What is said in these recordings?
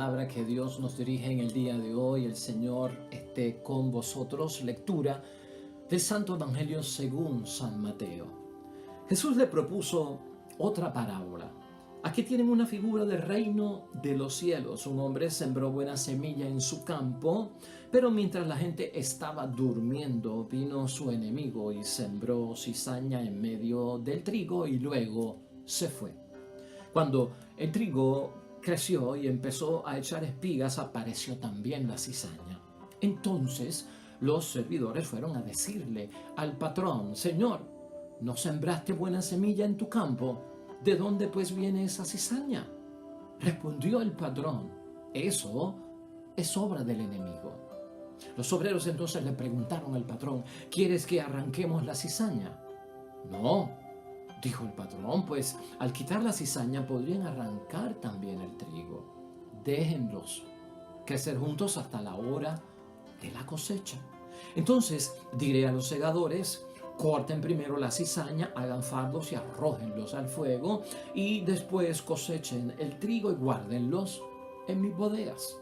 palabra que Dios nos dirige en el día de hoy. El Señor esté con vosotros. Lectura del Santo Evangelio según San Mateo. Jesús le propuso otra parábola. Aquí tienen una figura del reino de los cielos. Un hombre sembró buena semilla en su campo, pero mientras la gente estaba durmiendo, vino su enemigo y sembró cizaña en medio del trigo y luego se fue. Cuando el trigo creció y empezó a echar espigas, apareció también la cizaña. Entonces los servidores fueron a decirle al patrón: Señor, ¿no sembraste buena semilla en tu campo? ¿De dónde pues viene esa cizaña? Respondió el patrón: eso es obra del enemigo. Los obreros entonces le preguntaron al patrón: ¿quieres que arranquemos la cizaña? No, dijo el patrón, pues al quitar la cizaña podrían arrancar también el trigo. Déjenlos crecer juntos hasta la hora de la cosecha. Entonces diré a los segadores: corten primero la cizaña, hagan fardos y arrójenlos al fuego, y después cosechen el trigo y guárdenlos en mis bodegas.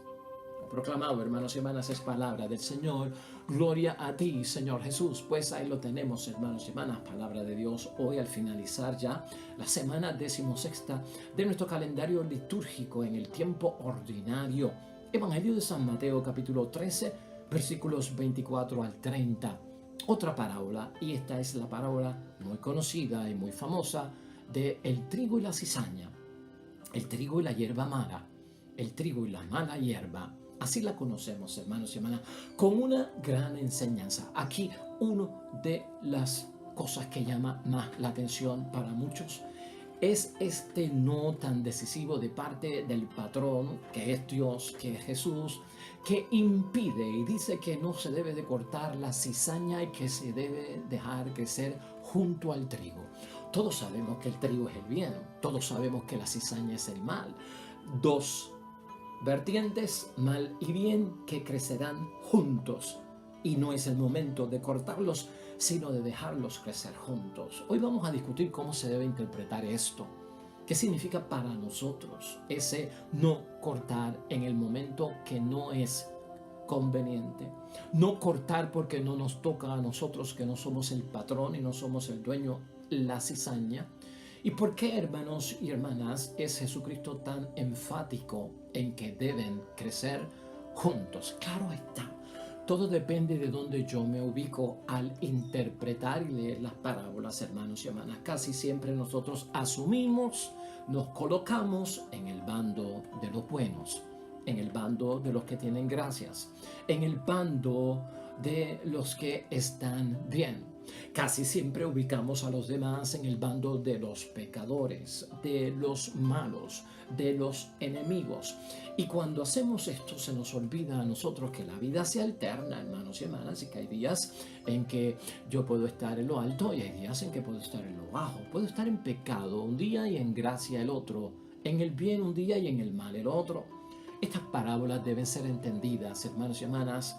Proclamado, hermanos y hermanas, es palabra del Señor. Gloria a ti, Señor Jesús. Pues ahí lo tenemos, hermanos y hermanas, palabra de Dios. Hoy, al finalizar ya la semana 16ª de nuestro calendario litúrgico en el tiempo ordinario. Evangelio de San Mateo, capítulo 13, versículos 24 al 30. Otra parábola, y esta es la parábola muy conocida y muy famosa de el trigo y la cizaña, el trigo y la hierba mala, el trigo y la mala hierba. Así la conocemos, hermanos y hermanas, con una gran enseñanza. Aquí una de las cosas que llama más la atención para muchos es este no tan decisivo de parte del patrón, que es Dios, que es Jesús, que impide y dice que no se debe de cortar la cizaña y que se debe dejar crecer junto al trigo. Todos sabemos que el trigo es el bien, todos sabemos que la cizaña es el mal. Dos vertientes, mal y bien, que crecerán juntos. Y no es el momento de cortarlos, sino de dejarlos crecer juntos. Hoy vamos a discutir cómo se debe interpretar esto. ¿Qué significa para nosotros ese no cortar en el momento que no es conveniente? No cortar porque no nos toca a nosotros, que no somos el patrón y no somos el dueño, la cizaña. ¿Y por qué, hermanos y hermanas, es Jesucristo tan enfático en que deben crecer juntos? Claro está, todo depende de dónde yo me ubico al interpretar y leer las parábolas, hermanos y hermanas. Casi siempre nosotros asumimos, nos colocamos en el bando de los buenos, en el bando de los que tienen gracias, en el bando de los que están bien. Casi siempre ubicamos a los demás en el bando de los pecadores, de los malos, de los enemigos. Y cuando hacemos esto se nos olvida a nosotros que la vida se alterna, hermanos y hermanas, y que hay días en que yo puedo estar en lo alto y hay días en que puedo estar en lo bajo. Puedo estar en pecado un día y en gracia el otro, en el bien un día y en el mal el otro. Estas parábolas deben ser entendidas, hermanos y hermanas,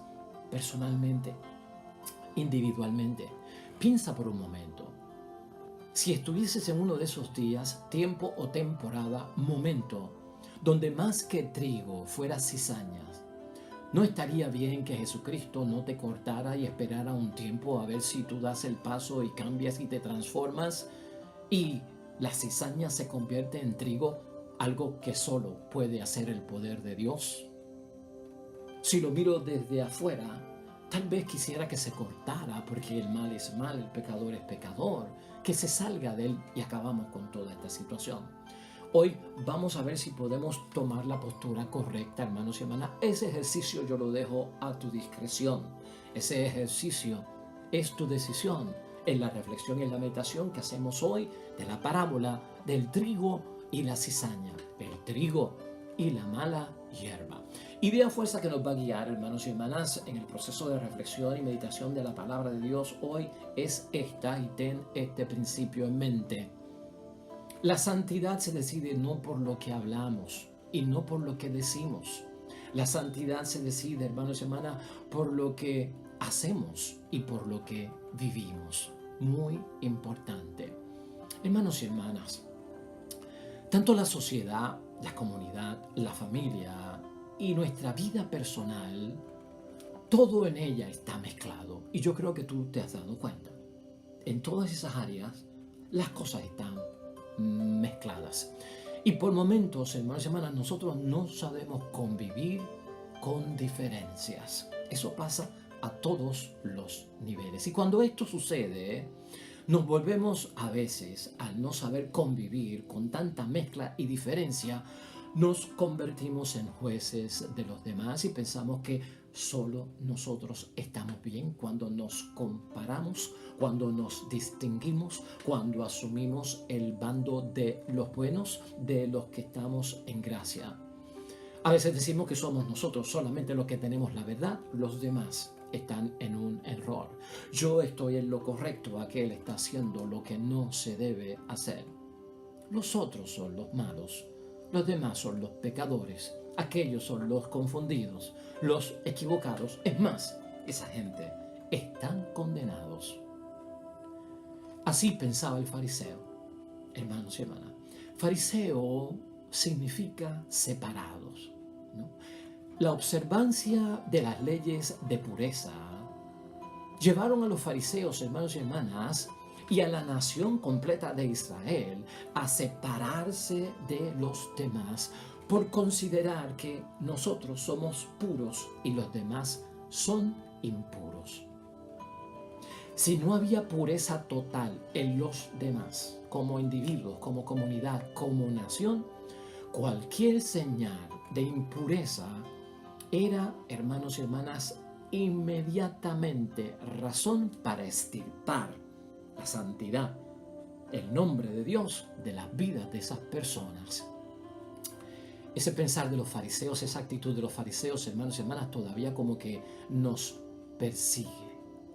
personalmente, individualmente. Piensa por un momento. Si estuvieses en uno de esos días, tiempo o temporada, momento, donde más que trigo fuera cizañas, ¿no estaría bien que Jesucristo no te cortara y esperara un tiempo a ver si tú das el paso y cambias y te transformas y la cizaña se convierte en trigo, algo que solo puede hacer el poder de Dios? Si lo miro desde afuera, tal vez quisiera que se cortara, porque el mal es mal, el pecador es pecador, que se salga de él y acabamos con toda esta situación. Hoy vamos a ver si podemos tomar la postura correcta, hermanos y hermanas. Ese ejercicio yo lo dejo a tu discreción. Ese ejercicio es tu decisión en la reflexión y en la meditación que hacemos hoy de la parábola del trigo y la cizaña, el trigo y la mala hierba. Idea fuerza que nos va a guiar, hermanos y hermanas, en el proceso de reflexión y meditación de la palabra de Dios hoy es esta, y ten este principio en mente. La santidad se decide no por lo que hablamos y no por lo que decimos. La santidad se decide, hermanos y hermanas, por lo que hacemos y por lo que vivimos. Muy importante. Hermanos y hermanas, tanto la sociedad, la comunidad, la familia, y nuestra vida personal, todo en ella está mezclado. Y yo creo que tú te has dado cuenta. En todas esas áreas, las cosas están mezcladas. Y por momentos, hermanos y hermanas, nosotros no sabemos convivir con diferencias. Eso pasa a todos los niveles. Y cuando esto sucede, nos volvemos a veces, al no saber convivir con tanta mezcla y diferencia, nos convertimos en jueces de los demás y pensamos que solo nosotros estamos bien cuando nos comparamos, cuando nos distinguimos, cuando asumimos el bando de los buenos, de los que estamos en gracia. A veces decimos que somos nosotros solamente los que tenemos la verdad, los demás están en un error. Yo estoy en lo correcto, aquel está haciendo lo que no se debe hacer. Los otros son los malos, los demás son los pecadores, aquellos son los confundidos, los equivocados. Es más, esa gente están condenados. Así pensaba el fariseo, hermanos y hermanas. Fariseo significa separados, ¿no? La observancia de las leyes de pureza llevaron a los fariseos, hermanos y hermanas, y a la nación completa de Israel a separarse de los demás por considerar que nosotros somos puros y los demás son impuros. Si no había pureza total en los demás, como individuos, como comunidad, como nación, cualquier señal de impureza era, hermanos y hermanas, inmediatamente razón para extirpar la santidad, el nombre de Dios de las vidas de esas personas. Ese pensar de los fariseos, esa actitud de los fariseos, hermanos y hermanas, todavía como que nos persigue.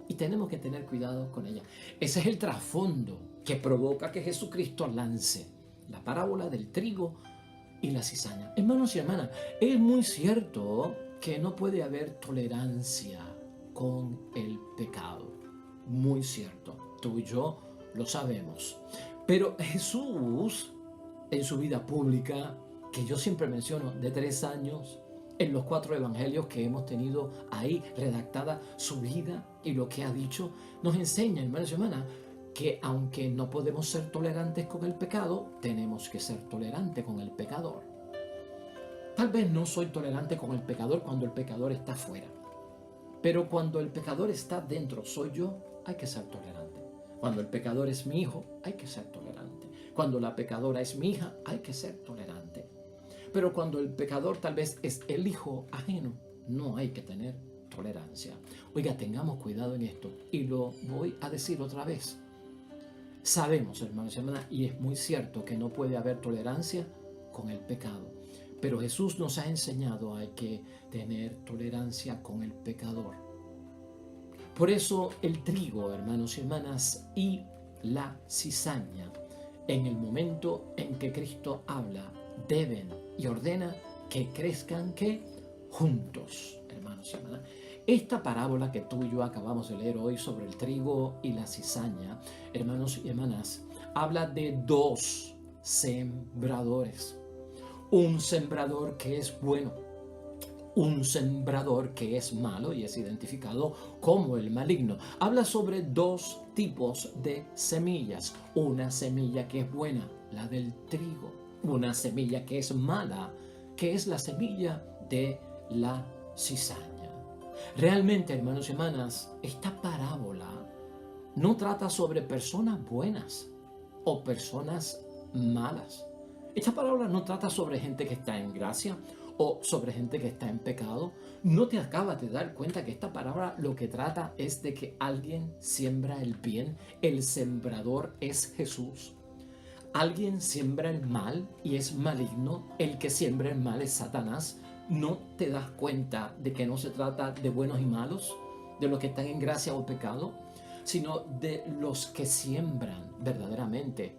Y tenemos que tener cuidado con ella. Ese es el trasfondo que provoca que Jesucristo lance la parábola del trigo y la cizaña. Hermanos y hermanas, es muy cierto que no puede haber tolerancia con el pecado. Muy cierto. Tú y yo lo sabemos. Pero Jesús, en su vida pública, que yo siempre menciono, de 3 años, en los 4 evangelios que hemos tenido ahí redactada su vida y lo que ha dicho, nos enseña, hermanos y hermanas, que aunque no podemos ser tolerantes con el pecado, tenemos que ser tolerantes con el pecador. Tal vez no soy tolerante con el pecador cuando el pecador está fuera, pero cuando el pecador está dentro, soy yo, hay que ser tolerante. Cuando el pecador es mi hijo, hay que ser tolerante. Cuando la pecadora es mi hija, hay que ser tolerante. Pero cuando el pecador tal vez es el hijo ajeno, no hay que tener tolerancia. Oiga, tengamos cuidado en esto. Y lo voy a decir otra vez. Sabemos, hermanos y hermanas, y es muy cierto que no puede haber tolerancia con el pecado. Pero Jesús nos ha enseñado a que tener tolerancia con el pecador. Por eso el trigo, hermanos y hermanas, y la cizaña, en el momento en que Cristo habla, deben y ordena que crezcan que juntos, hermanos y hermanas. Esta parábola que tú y yo acabamos de leer hoy sobre el trigo y la cizaña, hermanos y hermanas, habla de 2 sembradores. Un sembrador que es bueno, un sembrador que es malo y es identificado como el maligno. Habla sobre 2 tipos de semillas. Una semilla que es buena, la del trigo. Una semilla que es mala, que es la semilla de la cizaña. Realmente, hermanos y hermanas, esta parábola no trata sobre personas buenas o personas malas. Esta parábola no trata sobre gente que está en gracia o sobre gente que está en pecado. ¿No te acabas de dar cuenta que esta parábola lo que trata es de que alguien siembra el bien? El sembrador es Jesús. Alguien siembra el mal y es maligno. El que siembra el mal es Satanás. ¿No te das cuenta de que no se trata de buenos y malos, de los que están en gracia o pecado, sino de los que siembran verdaderamente?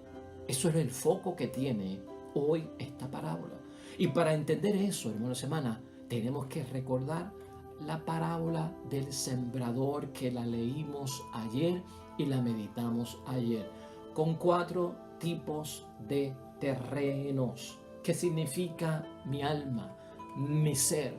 Eso es el foco que tiene hoy esta parábola. Y para entender eso, hermanos y hermanas, tenemos que recordar la parábola del sembrador que la leímos ayer y la meditamos ayer, con 4 tipos de terrenos. ¿Qué significa mi alma? mi ser,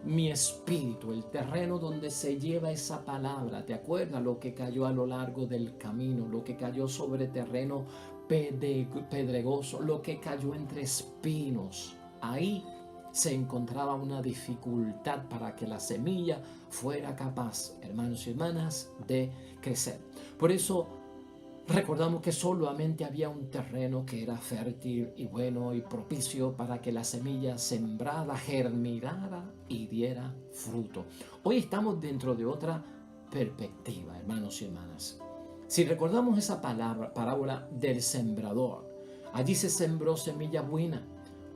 mi espíritu, el terreno donde se lleva esa palabra. ¿Te acuerdas lo que cayó a lo largo del camino? Lo que cayó sobre terreno pedregoso, lo que cayó entre espinos. Ahí se encontraba una dificultad para que la semilla fuera capaz, hermanos y hermanas, de crecer. Por eso recordamos que solamente había un terreno que era fértil y bueno y propicio para que la semilla sembrada germinara y diera fruto. Hoy estamos dentro de otra perspectiva, hermanos y hermanas. Si recordamos esa parábola del sembrador, allí se sembró semilla buena,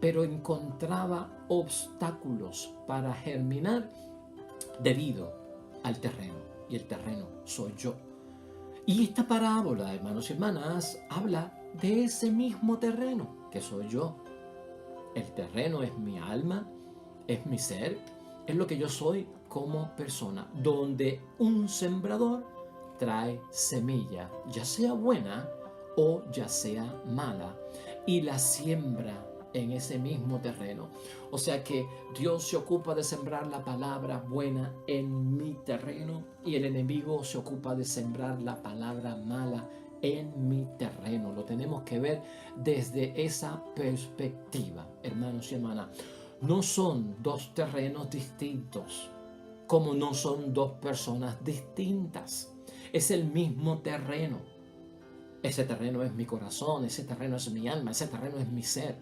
pero encontraba obstáculos para germinar debido al terreno. Y el terreno soy yo. Y esta parábola, hermanos y hermanas, habla de ese mismo terreno que soy yo. El terreno es mi alma, es mi ser, es lo que yo soy como persona, donde un sembrador trae semilla, ya sea buena o ya sea mala, y la siembra en ese mismo terreno. O sea que Dios se ocupa de sembrar la palabra buena en mi terreno y el enemigo se ocupa de sembrar la palabra mala en mi terreno. Lo tenemos que ver desde esa perspectiva, hermanos y hermanas. No son dos terrenos distintos, como no son dos personas distintas. Es el mismo terreno. Ese terreno es mi corazón, ese terreno es mi alma, ese terreno es mi ser.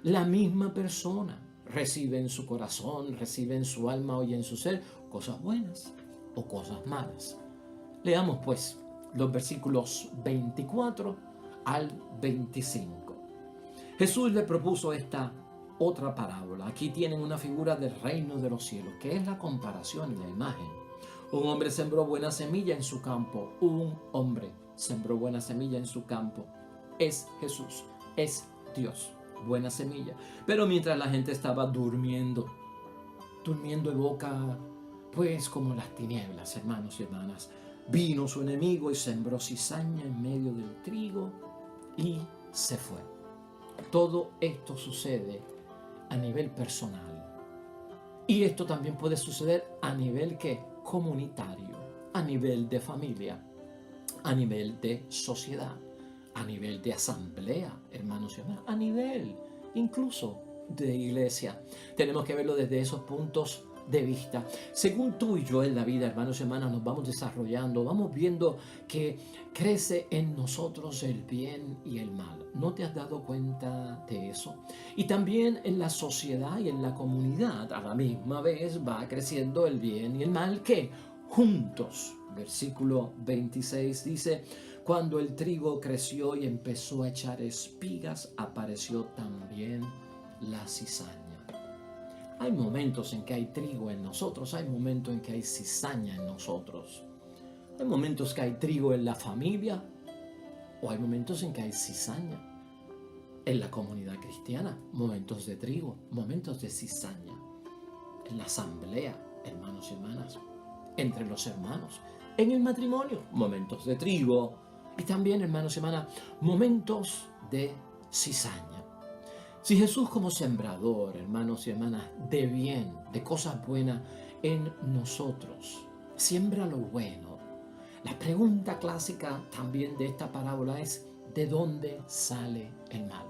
La misma persona recibe en su corazón, recibe en su alma y en su ser cosas buenas o cosas malas. Leamos pues los versículos 24 al 25. Jesús le propuso esta otra parábola. Aquí tienen una figura del reino de los cielos, que es la comparación y la imagen. Un hombre sembró buena semilla en su campo. Un hombre sembró buena semilla en su campo. Es Jesús, es Dios. Buena semilla. Pero mientras la gente estaba durmiendo de boca, pues como las tinieblas, hermanos y hermanas, vino su enemigo y sembró cizaña en medio del trigo y se fue. Todo esto sucede a nivel personal. Y esto también puede suceder a nivel comunitario, a nivel de familia, a nivel de sociedad, a nivel de asamblea, hermanos y hermanas, a nivel incluso de iglesia. Tenemos que verlo desde esos puntos de vista. Según tú y yo en la vida, hermanos y hermanas, nos vamos desarrollando, vamos viendo que crece en nosotros el bien y el mal. ¿No te has dado cuenta de eso? Y también en la sociedad y en la comunidad a la misma vez va creciendo el bien y el mal que juntos. Versículo 26 dice: cuando el trigo creció y empezó a echar espigas, apareció también la cizaña. Hay momentos en que hay trigo en nosotros, hay momentos en que hay cizaña en nosotros. Hay momentos que hay trigo en la familia o hay momentos en que hay cizaña. En la comunidad cristiana, momentos de trigo, momentos de cizaña. En la asamblea, hermanos y hermanas, entre los hermanos. En el matrimonio, momentos de trigo. Y también, hermanos y hermanas, momentos de cizaña. Si Jesús como sembrador, hermanos y hermanas, de bien, de cosas buenas en nosotros, siembra lo bueno. La pregunta clásica también de esta parábola es: ¿de dónde sale el mal?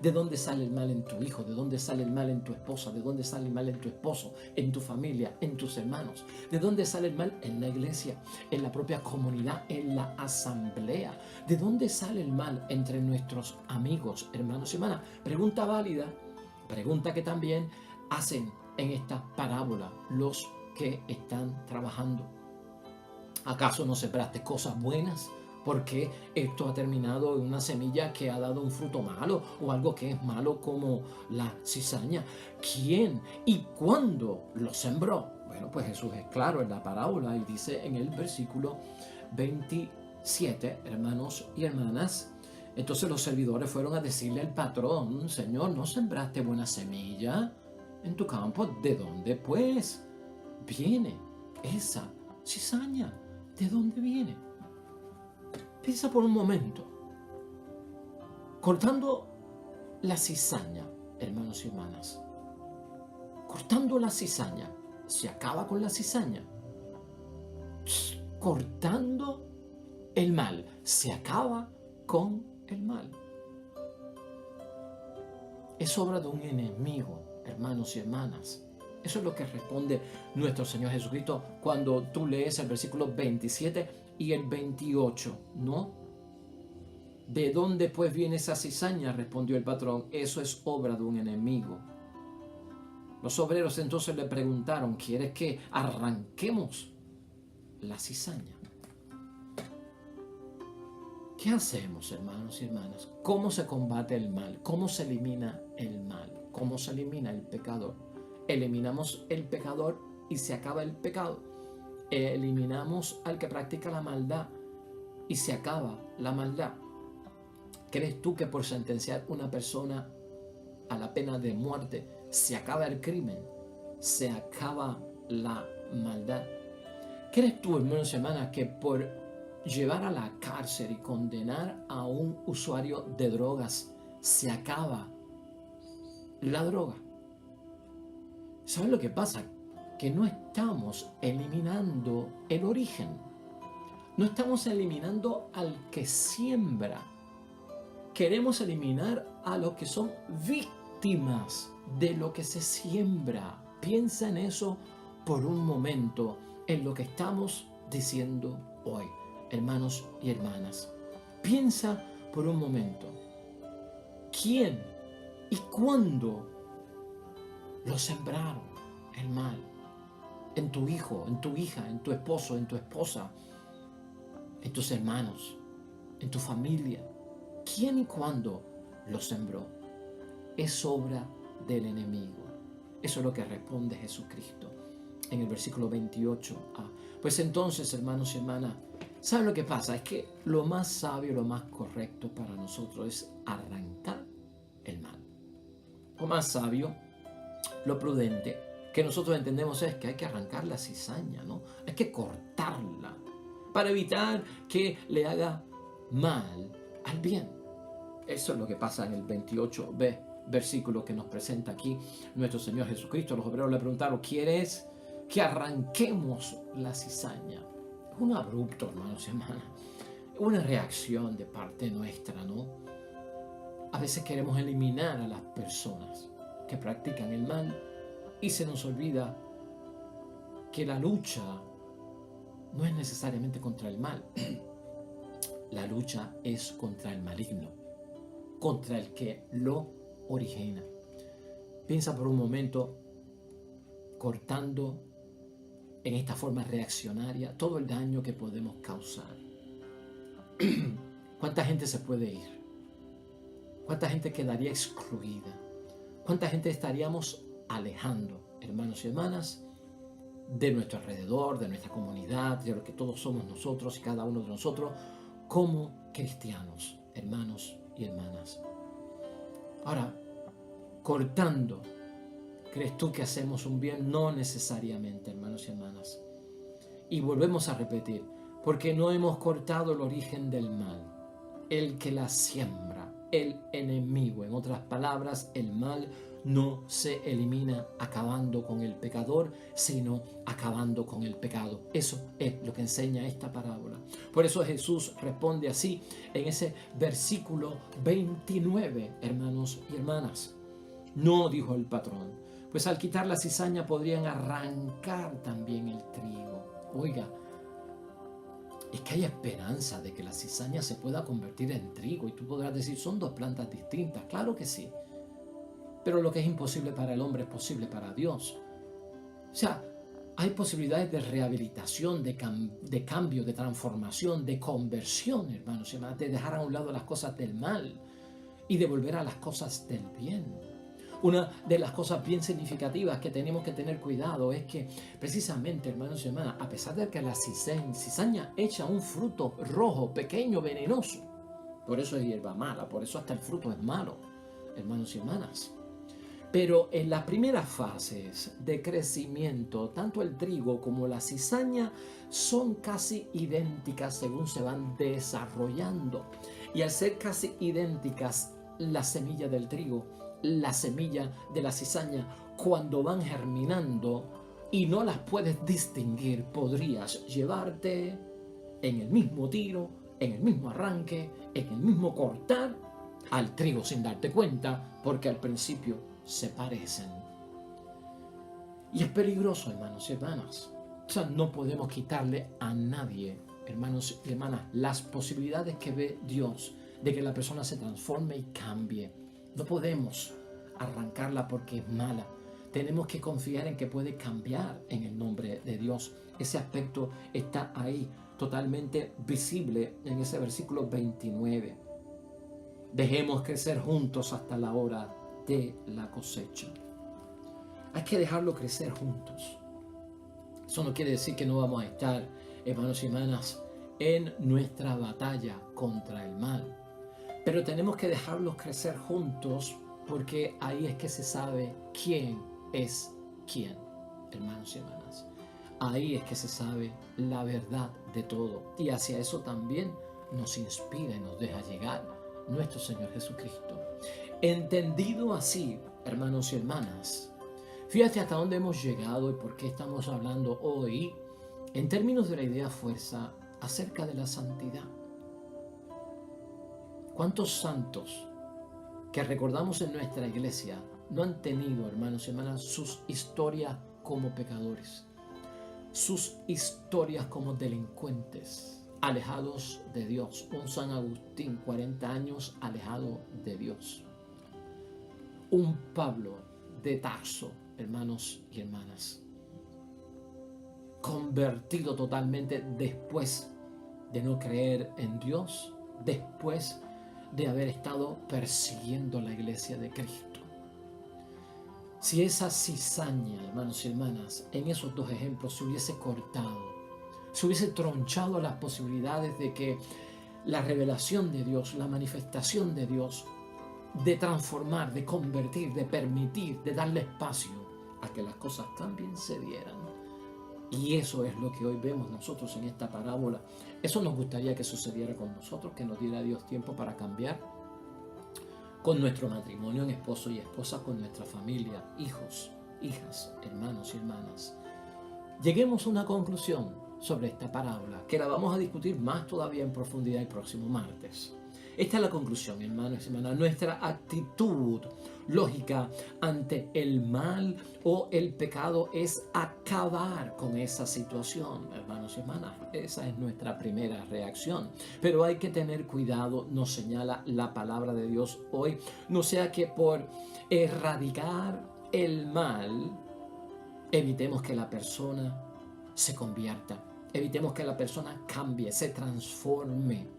¿De dónde sale el mal en tu hijo? ¿De dónde sale el mal en tu esposa? ¿De dónde sale el mal en tu esposo? ¿En tu familia? ¿En tus hermanos? ¿De dónde sale el mal en la iglesia? ¿En la propia comunidad? ¿En la asamblea? ¿De dónde sale el mal entre nuestros amigos, hermanos y hermanas? Pregunta válida, pregunta que también hacen en esta parábola los que están trabajando. ¿Acaso no sembraste cosas buenas? Porque esto ha terminado en una semilla que ha dado un fruto malo o algo que es malo como la cizaña. ¿Quién y cuándo lo sembró? Bueno, pues Jesús es claro en la parábola y dice en el versículo 27, hermanos y hermanas, entonces los servidores fueron a decirle al patrón: Señor, ¿no sembraste buena semilla en tu campo? ¿De dónde pues viene esa cizaña? ¿De dónde viene? Piensa por un momento. Cortando la cizaña, hermanos y hermanas, Cortando la cizaña, se acaba con la cizaña. Cortando el mal, se acaba con el mal. Es obra de un enemigo, hermanos y hermanas. Eso es lo que responde nuestro Señor Jesucristo cuando tú lees el versículo 27 y el 28, ¿no? ¿De dónde pues viene esa cizaña?, respondió el patrón. Eso es obra de un enemigo. Los obreros entonces le preguntaron, ¿quieres que arranquemos la cizaña? ¿Qué hacemos, hermanos y hermanas? ¿Cómo se combate el mal? ¿Cómo se elimina el mal? ¿Cómo se elimina el pecador? Eliminamos el pecador y se acaba el pecado. Eliminamos al que practica la maldad y se acaba la maldad. ¿Crees tú que por sentenciar a una persona a la pena de muerte se acaba el crimen? ¿Se acaba la maldad? ¿Crees tú, hermanos y hermanas, que por llevar a la cárcel y condenar a un usuario de drogas se acaba la droga? ¿Sabes lo que pasa? Que no estamos eliminando el origen. No estamos eliminando al que siembra. Queremos eliminar a los que son víctimas de lo que se siembra. Piensa en eso por un momento, en lo que estamos diciendo hoy, hermanos y hermanas. Piensa por un momento. ¿Quién y cuándo lo sembraron el mal? En tu hijo, en tu hija, en tu esposo, en tu esposa, en tus hermanos, en tu familia. ¿Quién y cuándo lo sembró? Es obra del enemigo. Eso es lo que responde Jesucristo en el versículo 28a. Pues entonces, hermanos y hermanas, ¿saben lo que pasa? Es que lo más sabio, lo más correcto para nosotros es arrancar el mal. Lo más sabio, lo prudente que nosotros entendemos es que hay que arrancar la cizaña, ¿no? Hay que cortarla para evitar que le haga mal al bien. Eso es lo que pasa en el 28b, versículo que nos presenta aquí nuestro Señor Jesucristo. Los obreros le preguntaron, ¿quieres que arranquemos la cizaña? Es un abrupto, hermanos y hermanas, una reacción de parte nuestra, ¿no? A veces queremos eliminar a las personas que practican el mal y se nos olvida que la lucha no es necesariamente contra el mal. La lucha es contra el maligno, contra el que lo origina. Piensa por un momento, cortando en esta forma reaccionaria todo el daño que podemos causar. ¿Cuánta gente se puede ir? ¿Cuánta gente quedaría excluida? ¿Cuánta gente estaríamos alejando, hermanos y hermanas, de nuestro alrededor, de nuestra comunidad, de lo que todos somos nosotros y cada uno de nosotros como cristianos, hermanos y hermanas? Ahora, cortando, ¿crees tú que hacemos un bien? No necesariamente, hermanos y hermanas. Y volvemos a repetir, porque no hemos cortado el origen del mal, el que la siembra, el enemigo. En otras palabras, el mal no se elimina acabando con el pecador, sino acabando con el pecado. Eso es lo que enseña esta parábola. Por eso Jesús responde así en ese versículo 29, hermanos y hermanas. No, dijo el patrón, pues al quitar la cizaña podrían arrancar también el trigo. Oiga, es que hay esperanza de que la cizaña se pueda convertir en trigo. Y tú podrás decir, son dos plantas distintas. Claro que sí. Pero lo que es imposible para el hombre es posible para Dios. O sea, hay posibilidades de rehabilitación, de cambio, de transformación, de conversión, hermanos y hermanas, de dejar a un lado las cosas del mal y de volver a las cosas del bien. Una de las cosas bien significativas que tenemos que tener cuidado es que precisamente, hermanos y hermanas, a pesar de que la cizaña echa un fruto rojo, pequeño, venenoso, por eso es hierba mala, por eso hasta el fruto es malo, hermanos y hermanas. Pero en las primeras fases de crecimiento, tanto el trigo como la cizaña son casi idénticas según se van desarrollando. Y al ser casi idénticas, la semilla del trigo la semilla de la cizaña cuando van germinando y no las puedes distinguir, podrías llevarte en el mismo tiro, en el mismo arranque, en el mismo cortar al trigo sin darte cuenta, porque al principio se parecen. Y es peligroso, hermanos y hermanas. O sea, no podemos quitarle a nadie, hermanos y hermanas, las posibilidades que ve Dios de que la persona se transforme y cambie. No podemos arrancarla porque es mala. Tenemos que confiar en que puede cambiar en el nombre de Dios. Ese aspecto está ahí, totalmente visible en ese versículo 29. Dejemos crecer juntos hasta la hora de la cosecha. Hay que dejarlo crecer juntos. Eso no quiere decir que no vamos a estar, hermanos y hermanas, en nuestra batalla contra el mal. Pero tenemos que dejarlos crecer juntos porque ahí es que se sabe quién es quién, hermanos y hermanas. Ahí es que se sabe la verdad de todo. Y hacia eso también nos inspira y nos deja llegar nuestro Señor Jesucristo. Entendido así, hermanos y hermanas, fíjate hasta dónde hemos llegado y por qué estamos hablando hoy en términos de la idea fuerza acerca de la santidad. ¿Cuántos santos que recordamos en nuestra iglesia no han tenido, hermanos y hermanas, sus historias como pecadores, sus historias como delincuentes, alejados de Dios? Un San Agustín, 40 años alejado de Dios. Un Pablo de Tarso, hermanos y hermanas, convertido totalmente después de no creer en Dios, después de haber estado persiguiendo la iglesia de Cristo. Si esa cizaña, hermanos y hermanas, en esos dos ejemplos se hubiese cortado, se hubiese tronchado las posibilidades de que la revelación de Dios, la manifestación de Dios, de transformar, de convertir, de permitir, de darle espacio a que las cosas también se dieran. Y eso es lo que hoy vemos nosotros en esta parábola. Eso nos gustaría que sucediera con nosotros, que nos diera Dios tiempo para cambiar con nuestro matrimonio en esposo y esposa, con nuestra familia, hijos, hijas, hermanos y hermanas. Lleguemos a una conclusión sobre esta parábola, que la vamos a discutir más todavía en profundidad el próximo martes. Esta es la conclusión, hermanos y hermanas. Nuestra actitud lógica ante el mal o el pecado es acabar con esa situación, hermanos y hermanas. Esa es nuestra primera reacción. Pero hay que tener cuidado, nos señala la palabra de Dios hoy, no sea que por erradicar el mal evitemos que la persona se convierta, evitemos que la persona cambie, se transforme.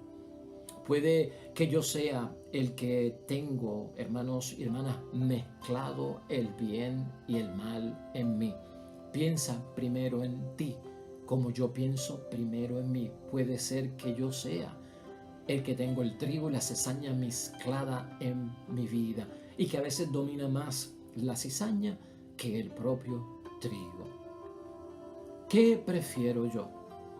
Puede que yo sea el que tengo, hermanos y hermanas, mezclado el bien y el mal en mí. Piensa primero en ti, como yo pienso primero en mí. Puede ser que yo sea el que tengo el trigo y la cizaña mezclada en mi vida y que a veces domina más la cizaña que el propio trigo. ¿Qué prefiero yo?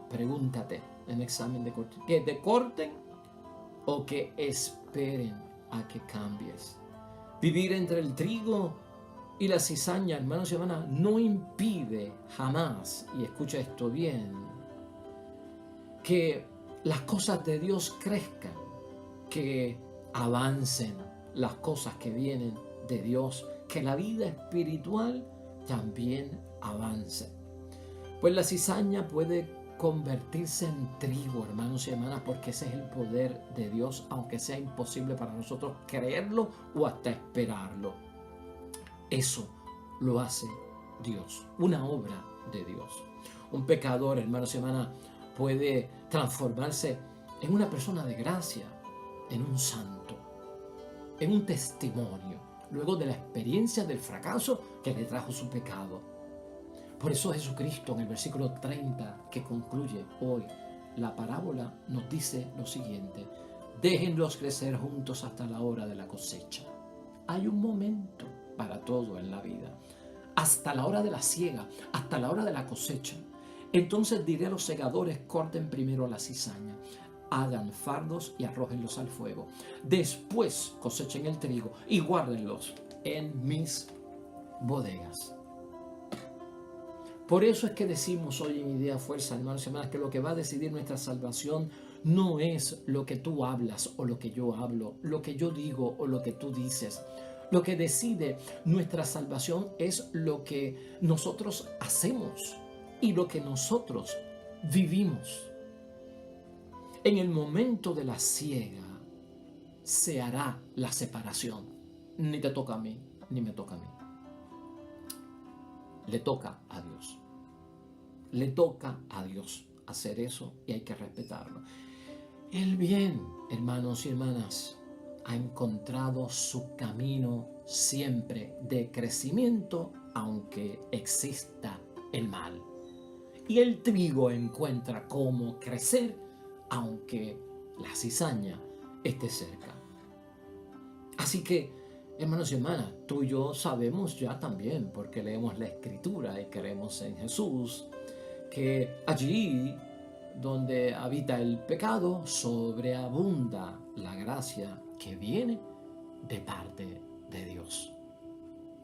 Pregúntate en examen de corte. ¿Que te corten o que esperen a que cambies? Vivir entre el trigo y la cizaña, hermanos y hermanas, no impide jamás, y escucha esto bien, que las cosas de Dios crezcan, que avancen las cosas que vienen de Dios, que la vida espiritual también avance. Pues la cizaña puede convertirse en trigo, hermanos y hermanas, porque ese es el poder de Dios, aunque sea imposible para nosotros creerlo o hasta esperarlo. Eso lo hace Dios, una obra de Dios. Un pecador, hermanos y hermanas, puede transformarse en una persona de gracia, en un santo, en un testimonio, luego de la experiencia del fracaso que le trajo su pecado. Por eso Jesucristo en el versículo 30 que concluye hoy la parábola nos dice lo siguiente: déjenlos crecer juntos hasta la hora de la cosecha. Hay un momento para todo en la vida, hasta la hora de la siega, hasta la hora de la cosecha. Entonces diré a los segadores: corten primero la cizaña, hagan fardos y arrójenlos al fuego. Después cosechen el trigo y guárdenlos en mis bodegas. Por eso es que decimos hoy en Idea Fuerza, hermanos y hermanas, que lo que va a decidir nuestra salvación no es lo que tú hablas o lo que yo hablo, lo que yo digo o lo que tú dices. Lo que decide nuestra salvación es lo que nosotros hacemos y lo que nosotros vivimos. En el momento de la siega se hará la separación. Ni te toca a mí, ni me toca a mí. Le toca a Dios. Le toca a Dios hacer eso y hay que respetarlo. El bien, hermanos y hermanas, ha encontrado su camino siempre de crecimiento, aunque exista el mal. Y el trigo encuentra cómo crecer, aunque la cizaña esté cerca. Así que, hermanos y hermanas, tú y yo sabemos ya también, porque leemos la Escritura y creemos en Jesús, que allí donde habita el pecado, sobreabunda la gracia que viene de parte de Dios.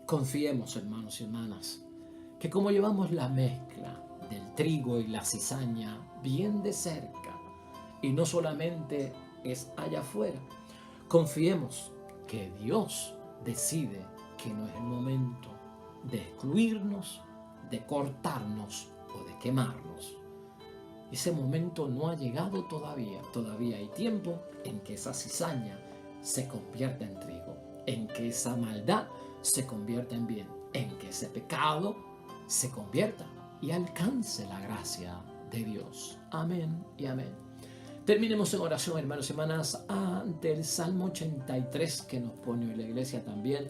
Confiemos, hermanos y hermanas, que como llevamos la mezcla del trigo y la cizaña bien de cerca, y no solamente es allá afuera, confiemos que Dios decide que no es el momento de excluirnos, de cortarnos o de quemarnos. Ese momento no ha llegado todavía. Todavía hay tiempo en que esa cizaña se convierta en trigo, en que esa maldad se convierta en bien, en que ese pecado se convierta y alcance la gracia de Dios. Amén y amén. Terminemos en oración, hermanos y hermanas, ante el Salmo 83 que nos pone hoy la iglesia también,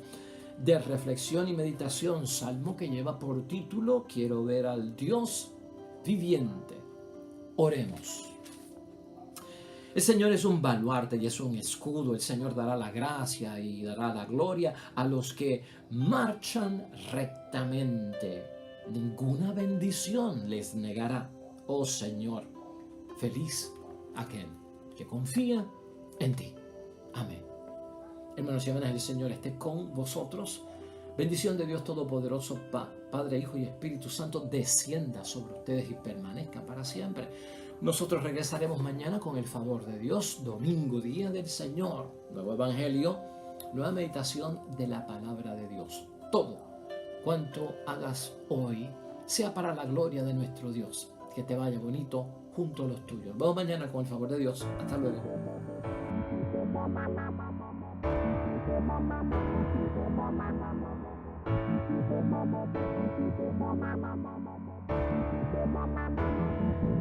de reflexión y meditación. Salmo que lleva por título: Quiero ver al Dios viviente. Oremos. El Señor es un baluarte y es un escudo. El Señor dará la gracia y dará la gloria a los que marchan rectamente. Ninguna bendición les negará. Oh Señor, feliz aquel que confía en ti. Amén. Hermanos y hermanas, el Señor esté con vosotros. Bendición de Dios Todopoderoso, Padre, Hijo y Espíritu Santo, descienda sobre ustedes y permanezca para siempre. Nosotros regresaremos mañana con el favor de Dios, domingo, día del Señor, nuevo evangelio, nueva meditación de la palabra de Dios. Todo cuanto hagas hoy sea para la gloria de nuestro Dios. Que te vaya bonito junto a los tuyos. Vamos mañana con el favor de Dios. Hasta luego. Mama.